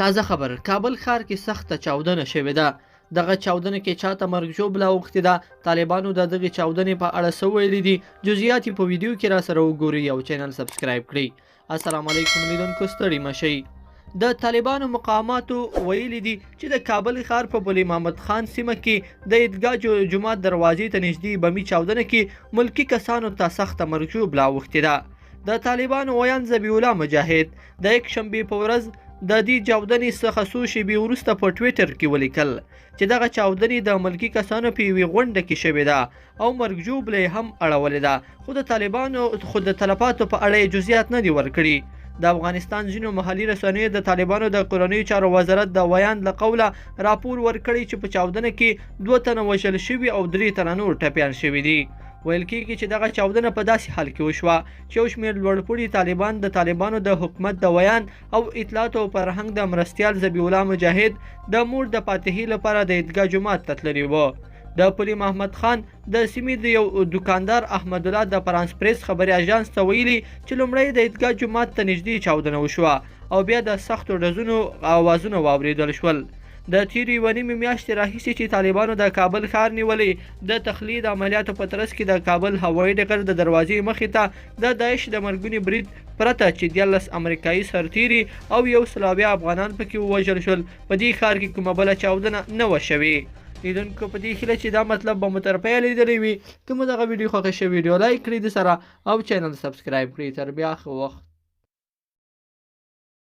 تازه خبر کابل ښار کې سخته چاودنه شوې ده. دغه چاودنه کې چاته مرګ ژوبله اوښتې ده. طالبانو د دغې چاودنې په اړه څه ویلي دي جزئیات په ویډیو کې را سره وګورئ او چینل سبسکرایب کړئ. السلام علیکم لیدونکو، ستړي مه شئ. د طالبانو مقاماتو ویلي دي چې د کابل ښار په بل محمد خان سیمه کې د عیدګاه جومات دروازې ته نږدې بمي چاودنه کې ملکي کسانو ته سخته مرګ ژوبله اوښتې ده. د طالبانو ویان ذبیح الله مجاهد د یک شنبې په ورځ د دې چاودنې څخه څو شېبې وروسته په ټویټر کې ولیکل چې دغه چاودنې د ملکي کسانو په یوې غونډه کې شوې ده او مرګ ژوبله یې هم اړولې ده، خو د طالبانو د تلفاتو په اړه یې جزئیات نه دي ورکړي. د افغانستان ځینو محلي رسنیو د طالبانو د کورنیو چارو وزارت د ویان له قوله راپور ورکړی چې په چاودنه کې 2 تنه وژل شوي او 3 تنه نور ټپیان شوي دي. ویل کېږي چې دغه چاودنه په داسې حال کې وشوه چې یو شمېر لوړپوړي طالبان د طالبانو د حکومت د ویان او اطلاعاتو او فرهنګ د مرستیال ذبیح الله مجاهد د مور د فاتحې لپاره د عیدګاه جومات ته تللي وو. د پولي محمد خان د سیمې د یو دکاندار احمد الله د فرانس پریس خبري اژانس ته ویلي چې لومړی د عیدګاه جومات ته نږدې چاودنه وشوه او بیا د سختو ډزونو اوازونه واورېدل شول. د تیرې یوه نیمې میاشتې راهیسې چې طالبانو د کابل ښار نیولی، د تخلید عملیاتو په ترڅ کې د کابل هوایي ډګر د دروازې مخې ته د داعش د مرګوني برید پرته چې 14 امریکایي سرتیري او 120 افغانان پکې ووژل شول، په دې ښار کې کومه بله چاودنه نه وه شوې. لیدونکو په دې هیله چې دا مطلب به مو تر پایه لیدلی وي. که مو دغه ویډیو خوښه شوې ویډیو لایک کړئ د سره او چینل سبسکرایب کړئ. تر بیا ښه وخت.